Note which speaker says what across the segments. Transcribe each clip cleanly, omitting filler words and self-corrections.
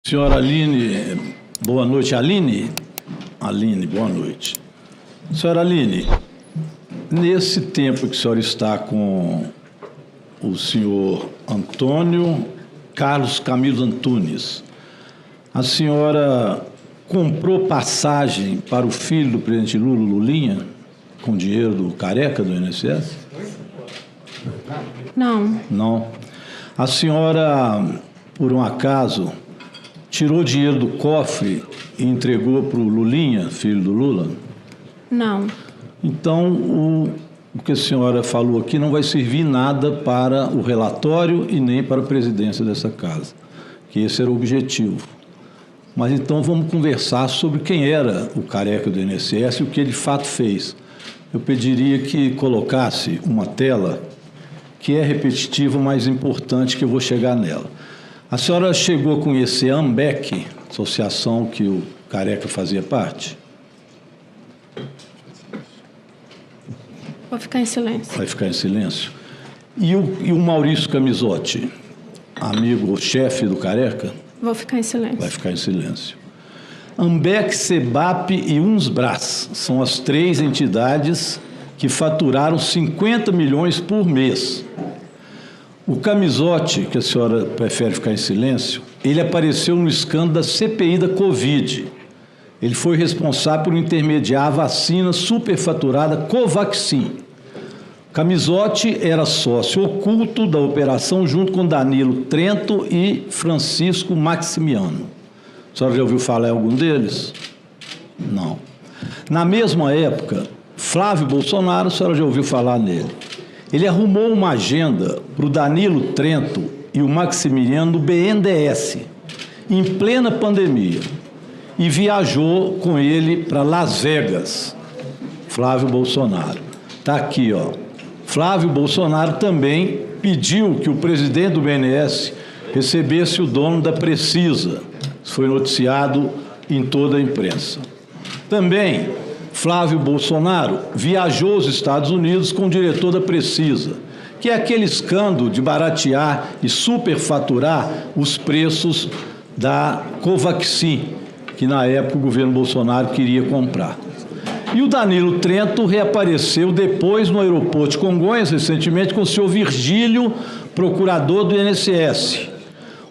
Speaker 1: Senhora Aline, boa noite. Aline, boa noite. Senhora Aline, nesse tempo que a senhora está com o senhor Antônio Carlos Camilo Antunes, a senhora comprou passagem para o filho do presidente Lula, Lulinha, com dinheiro do Careca, do INSS?
Speaker 2: Não.
Speaker 1: Não. A senhora, por um acaso, tirou dinheiro do cofre e entregou para o Lulinha, filho do Lula?
Speaker 2: Não.
Speaker 1: Então, o que a senhora falou aqui não vai servir nada para o relatório e nem para a presidência dessa casa, que esse era o objetivo. Mas então vamos conversar sobre quem era o Careca do INSS e o que ele de fato fez. Eu pediria que colocasse uma tela que é repetitiva, mas importante, que eu vou chegar nela. A senhora chegou a conhecer a AMBEC, associação que o Careca fazia parte?
Speaker 2: Vou ficar em silêncio.
Speaker 1: Vai ficar em silêncio. E o Maurício Camisotti, amigo, chefe do Careca?
Speaker 2: Vou ficar em silêncio.
Speaker 1: Vai ficar em silêncio. AMBEC, SEBAP e UNSBRAS são as três entidades que faturaram 50 milhões por mês. O Camisotti, que a senhora prefere ficar em silêncio, ele apareceu no escândalo da CPI da Covid. Ele foi responsável por intermediar a vacina superfaturada Covaxin. Camisotti era sócio oculto da operação junto com Danilo Trento e Francisco Maximiano. A senhora já ouviu falar em algum deles? Não. Na mesma época, Flávio Bolsonaro, a senhora já ouviu falar nele. Ele arrumou uma agenda para o Danilo Trento e o Maximiliano no BNDES, em plena pandemia, e viajou com ele para Las Vegas, Flávio Bolsonaro. Está aqui, ó. Flávio Bolsonaro também pediu que o presidente do BNDES recebesse o dono da Precisa. Isso foi noticiado em toda a imprensa. Também, Flávio Bolsonaro viajou aos Estados Unidos com o diretor da Precisa, que é aquele escândalo de baratear e superfaturar os preços da Covaxin, que na época o governo Bolsonaro queria comprar. E o Danilo Trento reapareceu depois no aeroporto de Congonhas, recentemente, com o senhor Virgílio, procurador do INSS.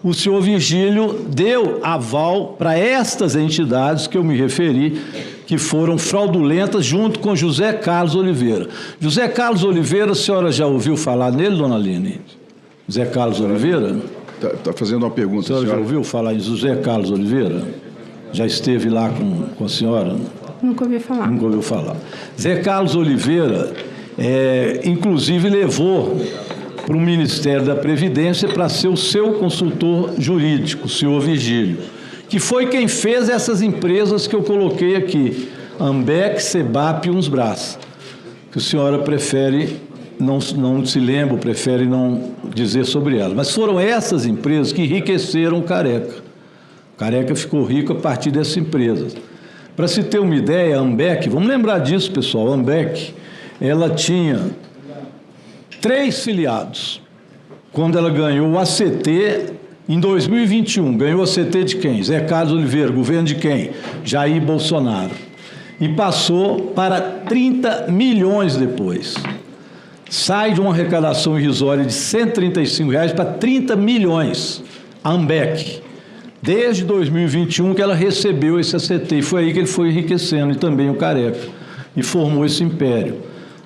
Speaker 1: O senhor Virgílio deu aval para estas entidades que eu me referi, que foram fraudulentas, junto com José Carlos Oliveira. José Carlos Oliveira, a senhora já ouviu falar nele, dona Aline? José Carlos Oliveira?
Speaker 3: Está fazendo uma pergunta,
Speaker 1: a senhora já ouviu falar em José Carlos Oliveira? Já esteve lá com a senhora?
Speaker 2: Nunca ouvi falar.
Speaker 1: Nunca ouviu falar. Zé Carlos Oliveira, inclusive, levou para o Ministério da Previdência para ser o seu consultor jurídico, o senhor Virgílio, que foi quem fez essas empresas que eu coloquei aqui, AMBEC, SEBAP e UNSBRAS, que a senhora prefere, não se lembra, prefere não dizer sobre elas. Mas foram essas empresas que enriqueceram o Careca. O Careca ficou rico a partir dessas empresas. Para se ter uma ideia, a AMBEC, vamos lembrar disso, pessoal, a AMBEC, ela tinha 3 filiados. Quando ela ganhou o ACT, em 2021, ganhou o ACT de quem? Zé Carlos Oliveira, governo de quem? Jair Bolsonaro. E passou para 30 milhões depois. Sai de uma arrecadação irrisória de R$ 135 para 30 milhões, a AMBEC. Desde 2021 que ela recebeu esse ACT, e foi aí que ele foi enriquecendo, e também o Careca, e formou esse império.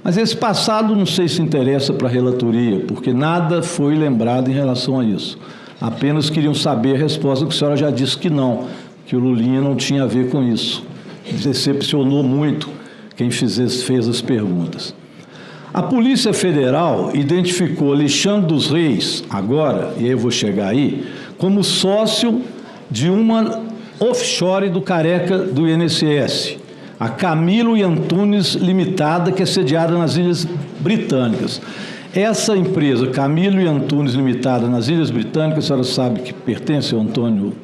Speaker 1: Mas esse passado não sei se interessa para a relatoria, porque nada foi lembrado em relação a isso. Apenas queriam saber a resposta, que a senhora já disse que não, que o Lulinha não tinha a ver com isso. Decepcionou muito quem fez as perguntas. A Polícia Federal identificou Alexandre dos Reis, agora, e aí eu vou chegar aí, como sócio de uma offshore do Careca do INSS, a Camilo e Antunes Limitada, que é sediada nas Ilhas Britânicas. Essa empresa, Camilo e Antunes Limitada, nas Ilhas Britânicas, a senhora sabe que pertence ao Antônio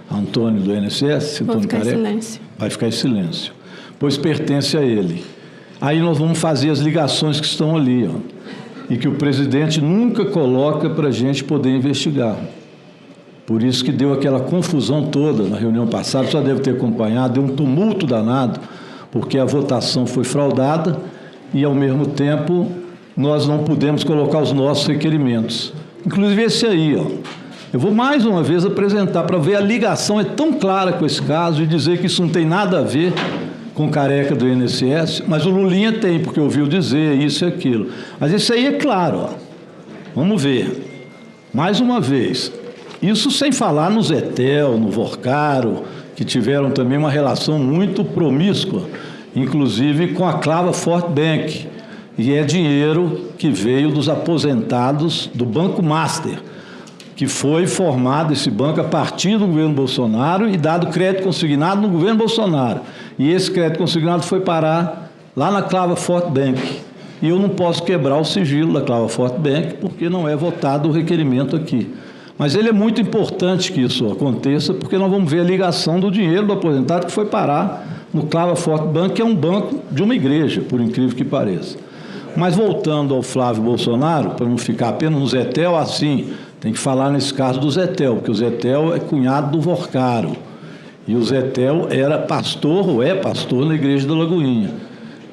Speaker 1: do INSS?
Speaker 2: Vou ficar em silêncio.
Speaker 1: Vai ficar em silêncio, pois pertence a ele. Aí nós vamos fazer as ligações que estão ali, ó, e que o presidente nunca coloca para a gente poder investigar. Por isso que deu aquela confusão toda na reunião passada, só deve ter acompanhado, deu um tumulto danado, porque a votação foi fraudada e, ao mesmo tempo, nós não pudemos colocar os nossos requerimentos. Inclusive esse aí, ó. Eu vou mais uma vez apresentar para ver a ligação é tão clara com esse caso e dizer que isso não tem nada a ver com careca do INSS, mas o Lulinha tem, porque ouviu dizer isso e aquilo. Mas isso aí é claro, ó. Vamos ver. Mais uma vez. Isso sem falar no Zetel, no Vorcaro, que tiveram também uma relação muito promíscua, inclusive com a Clava Forte Bank. E é dinheiro que veio dos aposentados do Banco Master, que foi formado esse banco a partir do governo Bolsonaro e dado crédito consignado no governo Bolsonaro. E esse crédito consignado foi parar lá na Clava Forte Bank. E eu não posso quebrar o sigilo da Clava Forte Bank porque não é votado o requerimento aqui. Mas ele é muito importante que isso aconteça, porque nós vamos ver a ligação do dinheiro do aposentado que foi parar no Clava Forte Bank, que é um banco de uma igreja, por incrível que pareça. Mas voltando ao Flávio Bolsonaro, para não ficar apenas no Zetel, assim, tem que falar nesse caso do Zetel, porque o Zetel é cunhado do Vorcaro. E o Zetel era pastor, ou é pastor, na igreja da Lagoinha.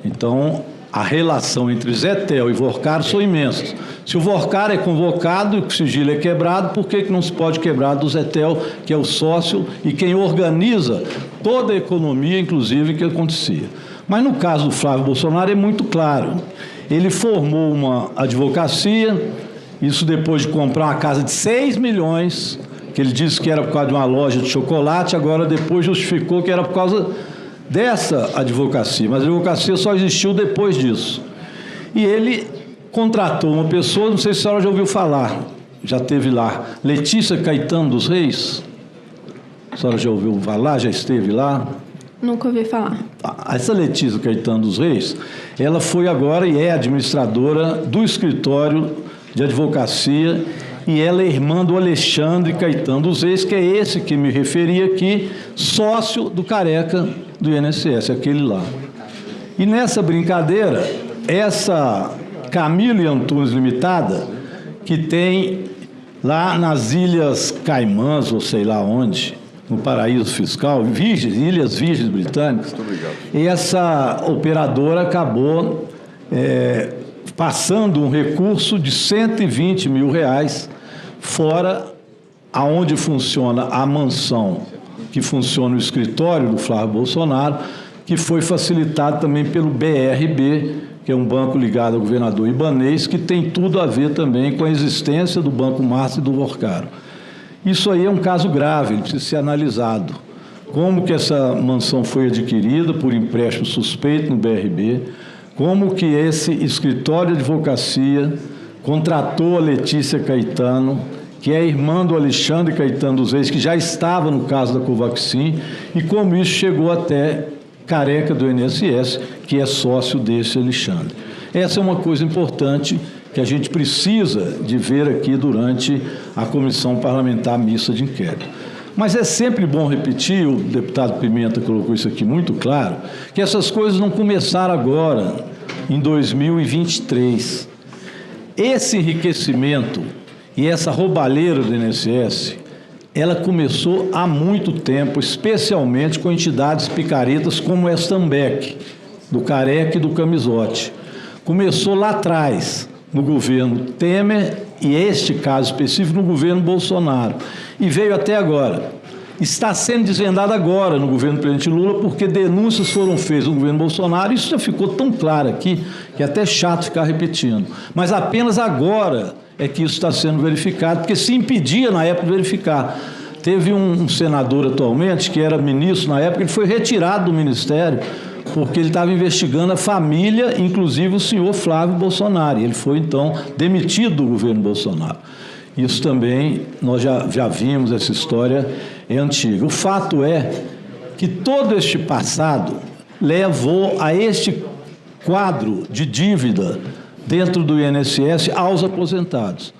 Speaker 1: Então, a relação entre Zetel e Vorcaro são imensas. Se o Vorcaro é convocado e o sigilo é quebrado, por que não se pode quebrar do Zetel, que é o sócio e quem organiza toda a economia, inclusive, que acontecia? Mas no caso do Flávio Bolsonaro é muito claro. Ele formou uma advocacia, isso depois de comprar uma casa de 6 milhões, que ele disse que era por causa de uma loja de chocolate, agora depois justificou que era por causa dessa advocacia, mas a advocacia só existiu depois disso. E ele contratou uma pessoa, não sei se a senhora já ouviu falar, já esteve lá, Letícia Caetano dos Reis. A senhora já ouviu falar, já esteve lá?
Speaker 2: Nunca ouvi falar.
Speaker 1: Essa Letícia Caetano dos Reis, ela foi agora e é administradora do escritório de advocacia e ela é irmã do Alexandre Caetano dos Reis, que é esse que me referi aqui, sócio do careca do INSS, aquele lá. E nessa brincadeira, essa Camilo e Antunes Limitada, que tem lá nas Ilhas Caimãs, ou sei lá onde, no paraíso fiscal, Ilhas Virgens Britânicas, e essa operadora acabou passando um recurso de R$120 mil, fora aonde funciona a mansão, que funciona o escritório do Flávio Bolsonaro, que foi facilitado também pelo BRB, que é um banco ligado ao governador Ibanez, que tem tudo a ver também com a existência do Banco Master e do Vorcaro. Isso aí é um caso grave, ele precisa ser analisado. Como que essa mansão foi adquirida por empréstimo suspeito no BRB, como que esse escritório de advocacia contratou a Letícia Caetano, que é irmã do Alexandre Caetano dos Reis, que já estava no caso da Covaxin, e como isso chegou até careca do INSS, que é sócio desse Alexandre. Essa é uma coisa importante que a gente precisa de ver aqui durante a Comissão Parlamentar Mista de Inquérito. Mas é sempre bom repetir, o deputado Pimenta colocou isso aqui muito claro, que essas coisas não começaram agora, em 2023. Esse enriquecimento e essa roubalheira do INSS, ela começou há muito tempo, especialmente com entidades picaretas como esta Ambec, do Careca e do Camisote. Começou lá atrás, no governo Temer, e este caso específico no governo Bolsonaro, e veio até agora. Está sendo desvendado agora no governo do presidente Lula, porque denúncias foram feitas no governo Bolsonaro, isso já ficou tão claro aqui, que é até chato ficar repetindo. Mas apenas agora é que isso está sendo verificado, porque se impedia na época de verificar. Teve um senador atualmente, que era ministro na época, ele foi retirado do ministério, porque ele estava investigando a família, inclusive o senhor Flávio Bolsonaro. Ele foi, então, demitido do governo Bolsonaro. Isso também, nós já vimos, essa história é antiga. O fato é que todo este passado levou a este quadro de dívida dentro do INSS aos aposentados,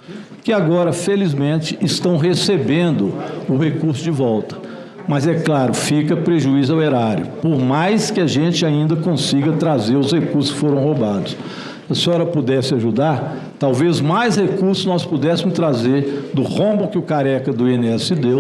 Speaker 1: que agora, felizmente, estão recebendo o recurso de volta. Mas, é claro, fica prejuízo ao erário, por mais que a gente ainda consiga trazer os recursos que foram roubados. Se a senhora pudesse ajudar, talvez mais recursos nós pudéssemos trazer do rombo que o Careca do INSS deu